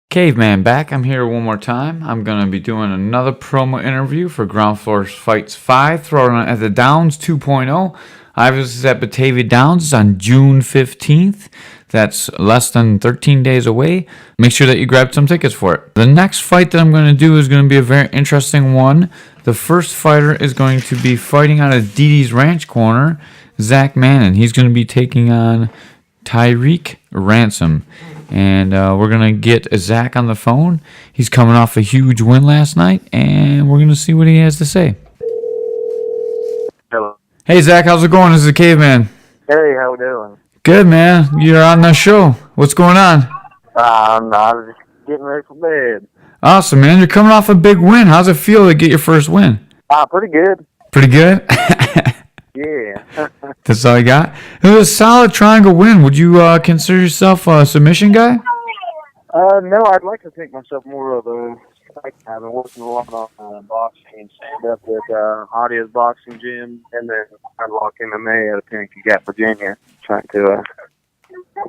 Caveman back. I'm here one more time. I'm going to be doing another promo interview for Ground Force Fights 5, throwing it at the Downs 2.0. This is at Batavia Downs. It's on June 15th. That's less than 13 days away. Make sure that you grab some tickets for it. The next fight that I'm going to do is going to be a very interesting one. The first fighter is going to be fighting out of Dee Dee's Ranch Corner, Zach Mannon. He's going to be taking on Tyreek Ransom. And we're going to get Zach on the phone. He's coming off a huge win last night, and we're going to see what he has to say. Hello. Hey, Zach, how's it going? This is the Caveman. Hey, how we doing? Good, man. You're on the show. What's going on? I was just getting ready for bed. Awesome, man. You're coming off a big win. How's it feel to get your first win? Pretty good. Pretty good? Yeah. That's all you got? It was a solid triangle win. Would you consider yourself a submission guy? No, I'd like to think myself more of a strike. I've been working a lot on boxing and stand up with Audia's boxing gym, and then Unlock MMA out of Pennington Gap, Virginia, trying to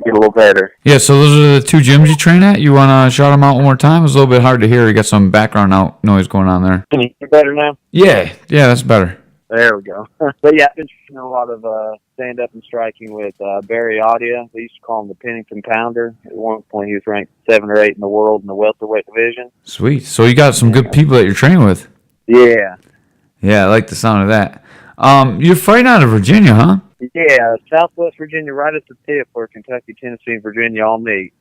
get a little better. Yeah, so those are the two gyms you train at? You want to shout them out one more time? It's a little bit hard to hear. You got some background noise going on there. Can you hear better now? Yeah, that's better. There we go. But yeah, I've been training a lot of stand-up and striking with Barry Audia. They used to call him the Pennington Pounder. At one point, he was ranked 7 or 8 in the world in the welterweight division. Sweet. So you got some good people that you're training with. Yeah. Yeah, I like the sound of that. You're fighting out of Virginia, huh? Yeah, Southwest Virginia, right at the tip where Kentucky, Tennessee, and Virginia all meet.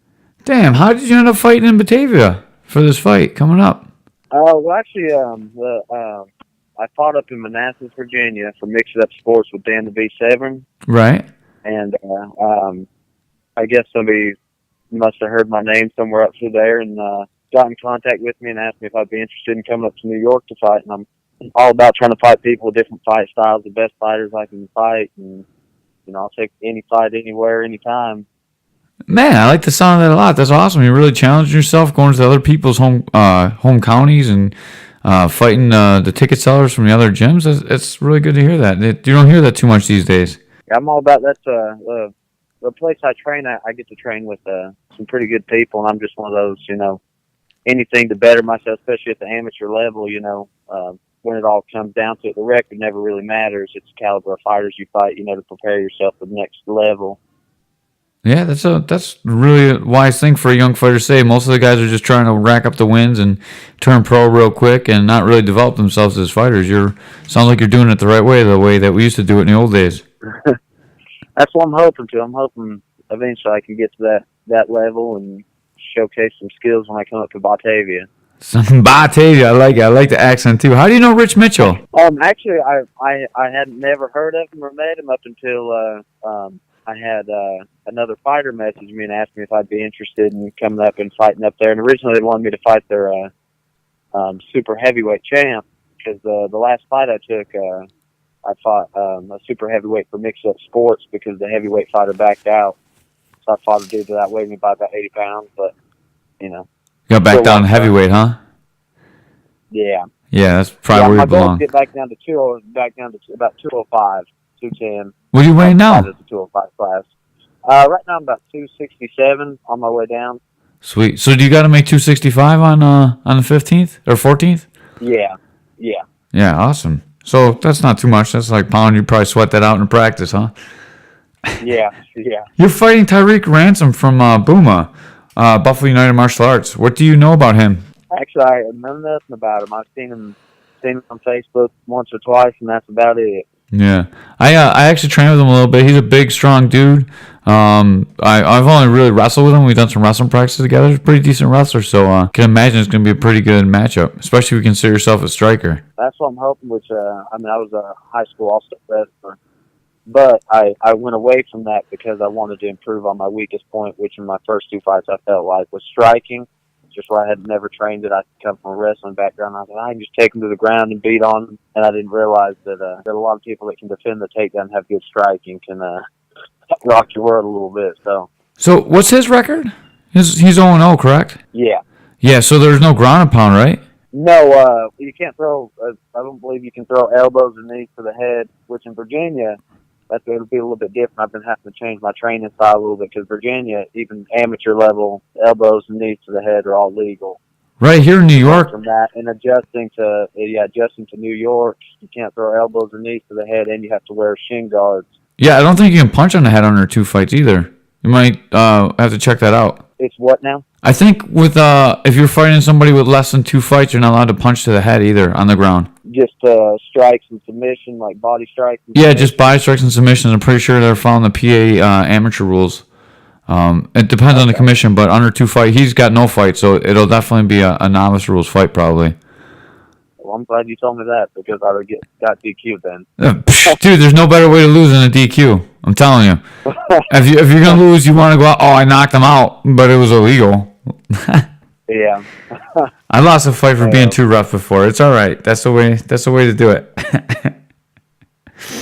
Damn, how did you end up fighting in Batavia for this fight coming up? Well, actually, I fought up in Manassas, Virginia for Mixed Up Sports with Dan the B7. Right. And I guess somebody must have heard my name somewhere up through there and got in contact with me and asked me if I'd be interested in coming up to New York to fight. And I'm all about trying to fight people with different fight styles, the best fighters I can fight. And, I'll take any fight anywhere, anytime. Man, I like the sound of that a lot. That's awesome. You really challenged yourself going to other people's home counties and fighting the ticket sellers from the other gyms. It's really good to hear that. You don't hear that too much these days. Yeah, I'm all about that. The place I train at, I get to train with some pretty good people, and I'm just one of those, anything to better myself, especially at the amateur level, when it all comes down to it. The record never really matters. It's the caliber of fighters you fight, to prepare yourself for the next level. Yeah, that's really a wise thing for a young fighter to say. Most of the guys are just trying to rack up the wins and turn pro real quick and not really develop themselves as fighters. Sounds like you're doing it the right way, the way that we used to do it in the old days. That's what I'm hoping to. I'm hoping eventually I can get to that level and showcase some skills when I come up to Batavia. Batavia, I like it. I like the accent too. How do you know Rich Mitchell? Actually, I had never heard of him or met him up until I had another fighter message me and asked me if I'd be interested in coming up and fighting up there. And originally they wanted me to fight their super heavyweight champ because the last fight I took, I fought a super heavyweight for Mixed Up Sports because the heavyweight fighter backed out. So I fought a dude that weighed me by about 80 pounds, but You got back down to heavyweight, huh? Yeah. Yeah, that's probably where you belong. My goal is to get back down to about 205, 210. What are you weighing now? The 205 class. Right now I'm about 267 on my way down. Sweet. So do you got to make 265 on the 15th or 14th? Yeah. Yeah, awesome. So that's not too much. That's like pound. You probably sweat that out in practice, huh? Yeah. You're fighting Tyreek Ransom from Booma, Buffalo United Martial Arts. What do you know about him? Actually, I know nothing about him. I've seen him on Facebook once or twice, and that's about it. Yeah, I actually trained with him a little bit. He's a big, strong dude. I've only really wrestled with him. We've done some wrestling practices together. He's a pretty decent wrestler, so I can imagine it's going to be a pretty good matchup, especially if you consider yourself a striker. That's what I'm hoping, which, I was a high school all-star wrestler, but I went away from that because I wanted to improve on my weakest point, which in my first 2 fights I felt like was striking. Just where I had never trained it. I come from a wrestling background. I thought I can just take them to the ground and beat on them. And I didn't realize that a lot of people that can defend the takedown and have good striking can rock your world a little bit. So what's his record? He's 0-0, correct? Yeah. Yeah, so there's no ground and pound, right? No, you can't throw. I don't believe you can throw elbows or knees to the head, which in Virginia, it'll be a little bit different. I've been having to change my training style a little bit because Virginia, even amateur level, elbows and knees to the head are all legal. Right here in New York. From that, and adjusting to New York, you can't throw elbows and knees to the head, and you have to wear shin guards. Yeah, I don't think you can punch on the head under 2 fights either. You might have to check that out. It's what now? I think with if you're fighting somebody with less than 2 fights, you're not allowed to punch to the head either on the ground. Just strikes and submission, like body strikes. Yeah, just body strikes and submissions. I'm pretty sure they're following the PA amateur rules. It depends on the commission, but under 2 fight, he's got no fight, so it'll definitely be a novice rules fight probably. Well, I'm glad you told me that because I would got DQ'd then. Dude, there's no better way to lose than a DQ. I'm telling you. If you're gonna lose, you want to go out. Oh, I knocked him out, but it was illegal. Yeah. I lost a fight for being too rough before. It's all right. That's the way. That's the way to do it.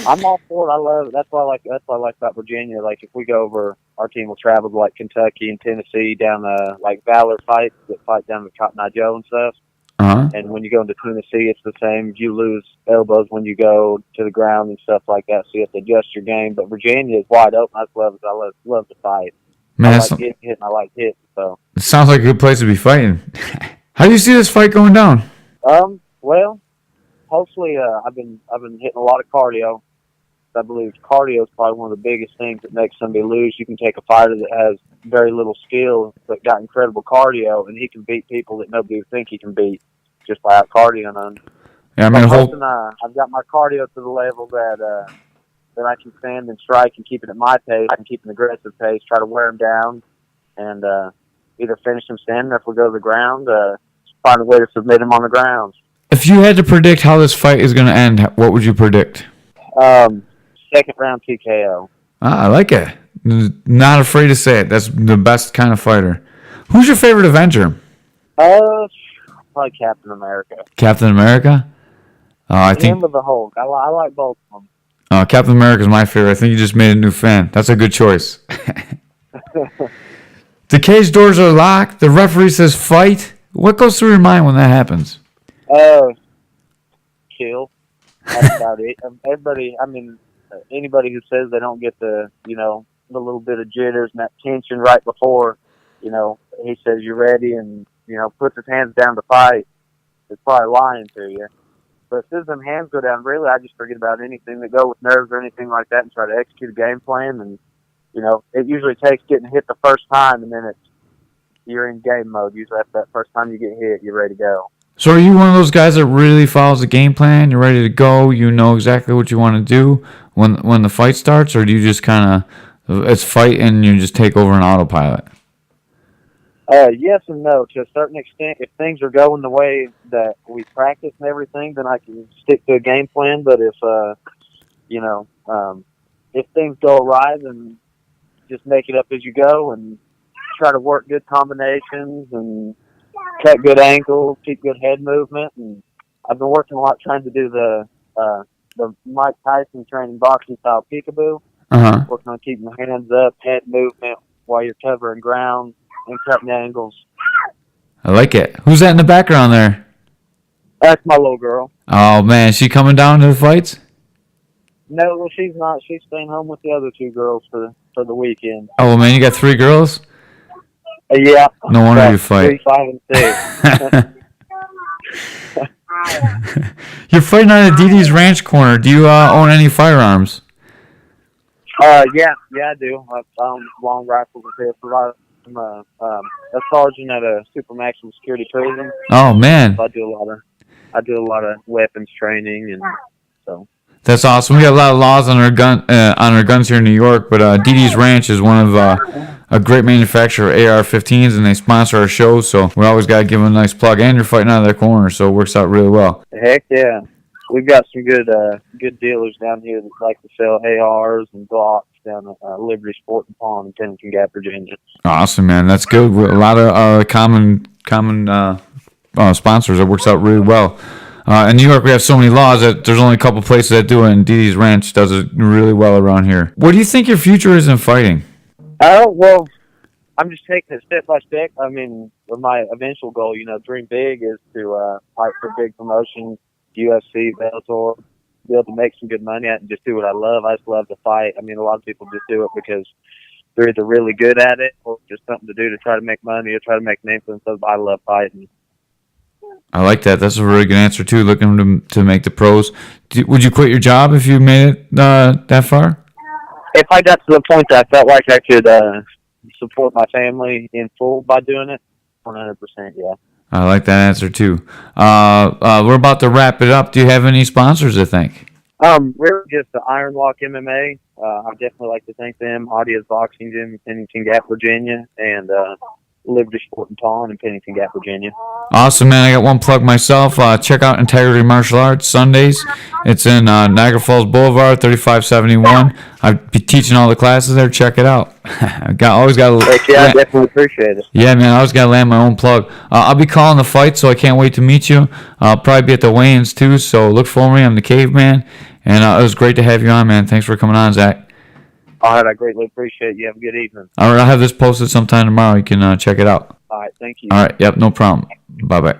I'm all for it. I love it. That's what I like about Virginia. Like if we go over, our team will travel to like Kentucky and Tennessee down like Valor fights that fight down to Cotton Eye Joe and stuff. Uh-huh. And when you go into Tennessee, it's the same. You lose elbows when you go to the ground and stuff like that, so you have to adjust your game. But Virginia is wide open. I love to fight. Man, I like getting hit and I like hitting. So it sounds like a good place to be fighting. How do you see this fight going down? Well, hopefully, I've been hitting a lot of cardio. I believe cardio is probably one of the biggest things that makes somebody lose. You can take a fighter that has very little skill but got incredible cardio, and he can beat people that nobody would think he can beat just by out cardioing them. Yeah, I mean, I've got my cardio to the level that I can stand and strike and keep it at my pace and keep an aggressive pace, try to wear him down, and either finish him standing or if we go to the ground, find a way to submit him on the ground. If you had to predict how this fight is going to end, what would you predict? Second round TKO. I like it. Not afraid to say it. That's the best kind of fighter. Who's your favorite Avenger? Probably Captain America. Captain America? I think him or the Hulk. I like both of them. Captain America is my favorite. I think you just made a new fan. That's a good choice. The cage doors are locked. The referee says fight. What goes through your mind when that happens? Kill. That's about it. Anybody who says they don't get the little bit of jitters and that tension right before, he says you're ready and, puts his hands down to fight, is probably lying to you. But as soon as them hands go down, really, I just forget about anything that go with nerves or anything like that and try to execute a game plan. And, it usually takes getting hit the first time and then you're in game mode. Usually after that first time you get hit, you're ready to go. So are you one of those guys that really follows the game plan? You're ready to go. You know exactly what you want to do when the fight starts, or do you just kind of it's fight and you just take over an autopilot? Yes and no. To a certain extent, if things are going the way that we practice and everything, then I can stick to a game plan. But if things go awry, then just make it up as you go and try to work good combinations and cut good angles, keep good head movement, and I've been working a lot trying to do the Mike Tyson training boxing style peekaboo. Working on keeping the hands up, head movement while you're covering ground and cutting angles. I like it. Who's that in the background there? That's my little girl. Oh man, is she coming down to the fights? No, well, she's not. She's staying home with the other 2 girls for the weekend. Oh man, you got 3 girls? Yeah. No wonder you fight. 3, 5, and 6. You're fighting on a DD's Ranch corner. Do you own any firearms? Yeah, I do. I own long rifles and pistols. I'm a sergeant at a super maximum security prison. Oh man. So I do a lot of weapons training, and so. That's awesome. We got a lot of laws on our guns here in New York, but DD's Ranch is one of a great manufacturer of AR-15s, and they sponsor our shows, so we always got to give them a nice plug. And you're fighting out of their corner, so it works out really well. Heck yeah. We've got some good dealers down here that like to sell ARs and Glocks down at Liberty Sport and Pawn in Tennessee Gap, Virginia. Awesome, man. That's good. A lot of common sponsors. It works out really well. In New York, we have so many laws that there's only a couple places that do it, and DD's Ranch does it really well around here. What do you think your future is in fighting? Well, I'm just taking it step by step. I mean, my eventual goal, dream big, is to fight for big promotions, UFC, Bellator, be able to make some good money at and just do what I love. I just love to fight. I mean, a lot of people just do it because they're either really good at it or just something to do to try to make money or try to make names for themselves. I love fighting. I like that. That's a really good answer too. Looking to make the pros. Would you quit your job if you made it that far? If I got to the point that I felt like I could support my family in full by doing it, 100%, yeah. I like that answer too. We're about to wrap it up. Do you have any sponsors? I think. Really just the Iron Walk MMA. I definitely like to thank them. Audia's Boxing Gym in Pennington Gap, Virginia, and Liberty Sport and Pawn in Pennington Gap, Virginia. Awesome, man. I got one plug myself. Check out Integrity Martial Arts Sundays. It's in Niagara Falls Boulevard, 3571. I'll be teaching all the classes there. Check it out. Always got. Yeah, I definitely appreciate it. Yeah, man. I always got to land my own plug. I'll be calling the fight, so I can't wait to meet you. I'll probably be at the weigh-ins too, so look for me. I'm the Caveman, and it was great to have you on, man. Thanks for coming on, Zach. All right, I greatly appreciate it. You have a good evening. All right, I'll have this posted sometime tomorrow. You can check it out. All right, thank you. All right, yep, no problem. Bye-bye.